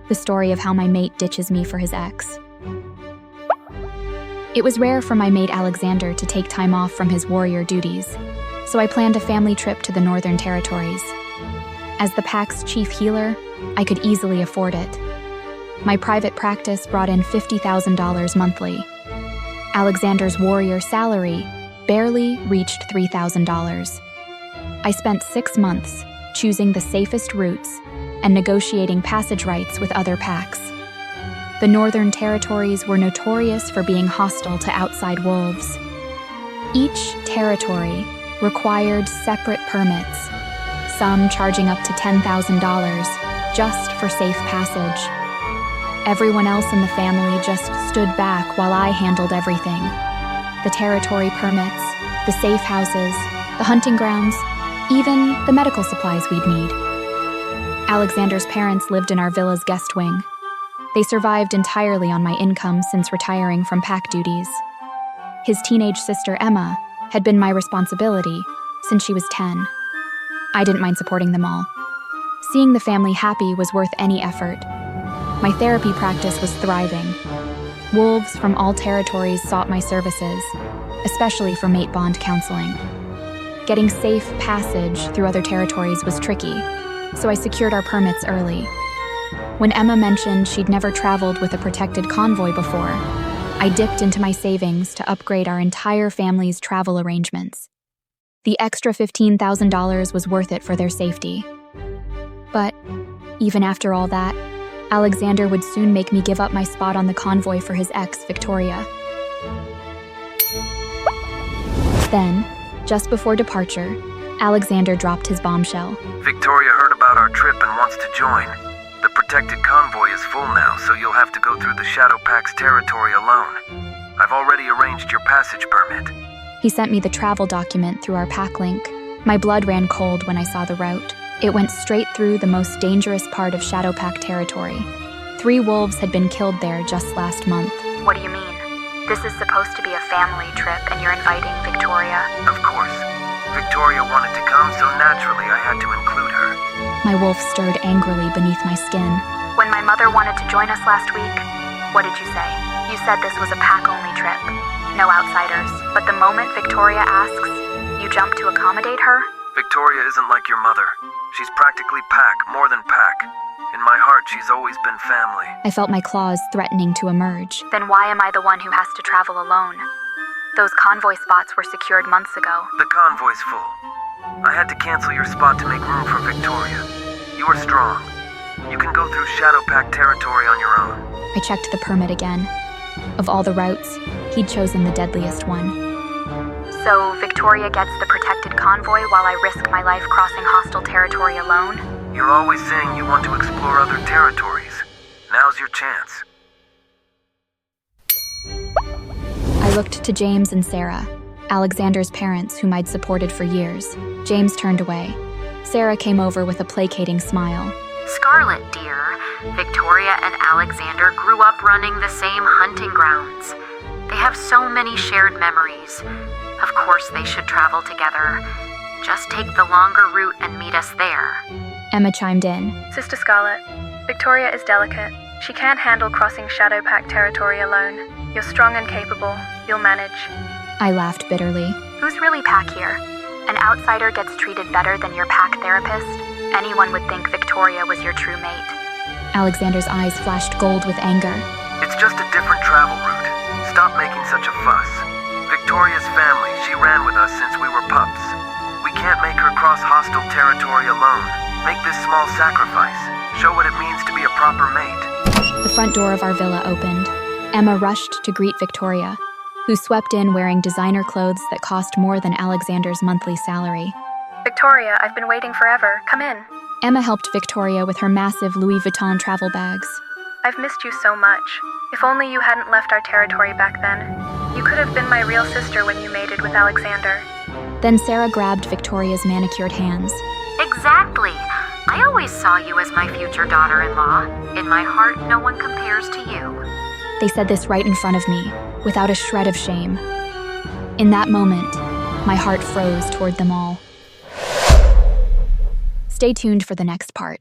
the story of how my mate ditches me for his ex. It was rare for my mate Alexander to take time off from his warrior duties, so I planned a family trip to the Northern Territories. As the pack's chief healer, I could easily afford it. My private practice brought in $50,000 monthly. Alexander's warrior salary barely reached $3,000. I spent 6 months choosing the safest routes and negotiating passage rights with other packs. The Northern Territories were notorious for being hostile to outside wolves. Each territory required separate permits, some charging up to $10,000 just for safe passage. Everyone else in the family just stood back while I handled everything. The territory permits, the safe houses, the hunting grounds, even the medical supplies we'd need. Alexander's parents lived in our villa's guest wing. They survived entirely on my income since retiring from pack duties. His teenage sister, Emma, had been my responsibility since she was 10. I didn't mind supporting them all. Seeing the family happy was worth any effort. My therapy practice was thriving. Wolves from all territories sought my services, especially for mate bond counseling. Getting safe passage through other territories was tricky, so I secured our permits early. When Emma mentioned she'd never traveled with a protected convoy before, I dipped into my savings to upgrade our entire family's travel arrangements. The extra $15,000 was worth it for their safety. But even after all that, Alexander would soon make me give up my spot on the convoy for his ex, Victoria. Then, just before departure, Alexander dropped his bombshell. Victoria heard about our trip and wants to join. The protected convoy is full now, so you'll have to go through the Shadow Pack's territory alone. I've already arranged your passage permit. He sent me the travel document through our pack link. My blood ran cold when I saw the route. It went straight through the most dangerous part of Shadow Pack territory. 3 wolves had been killed there just last month. What do you mean? This is supposed to be a family trip and you're inviting Victoria? Of course. Victoria wanted to come, so naturally I had to include her. My wolf stirred angrily beneath my skin. When my mother wanted to join us last week, what did you say? You said this was a pack-only trip. No outsiders. But the moment Victoria asks, you jump to accommodate her? Victoria isn't like your mother. She's practically pack, more than pack. In my heart, she's always been family. I felt my claws threatening to emerge. Then why am I the one who has to travel alone? Those convoy spots were secured months ago. The convoy's full. I had to cancel your spot to make room for Victoria. You are strong. You can go through Shadow Pack territory on your own. I checked the permit again. Of all the routes, he'd chosen the deadliest one. So Victoria gets the protected convoy while I risk my life crossing hostile territory alone? You're always saying you want to explore other territories. Now's your chance. I looked to James and Sarah, Alexander's parents whom I'd supported for years. James turned away. Sarah came over with a placating smile. Scarlett, dear, Victoria and Alexander grew up running the same hunting grounds. They have so many shared memories. Of course they should travel together. Just take the longer route and meet us there. Emma chimed in. Sister Scarlett, Victoria is delicate. She can't handle crossing Shadow Pack territory alone. You're strong and capable. You'll manage. I laughed bitterly. Who's really pack here? An outsider gets treated better than your pack therapist? Anyone would think Victoria was your true mate. Alexander's eyes flashed gold with anger. It's just a different travel route. Stop making such a fuss. Victoria's family, she ran with us since we were pups. We can't make her cross hostile territory alone. Make this small sacrifice. Show what it means to be a proper mate. The front door of our villa opened. Emma rushed to greet Victoria, who swept in wearing designer clothes that cost more than Alexander's monthly salary. Victoria, I've been waiting forever. Come in. Emma helped Victoria with her massive Louis Vuitton travel bags. I've missed you so much. If only you hadn't left our territory back then. You could have been my real sister when you mated with Alexander. Then Sarah grabbed Victoria's manicured hands. Exactly. I always saw you as my future daughter-in-law. In my heart, no one compares to you. They said this right in front of me, without a shred of shame. In that moment, my heart froze toward them all. Stay tuned for the next part.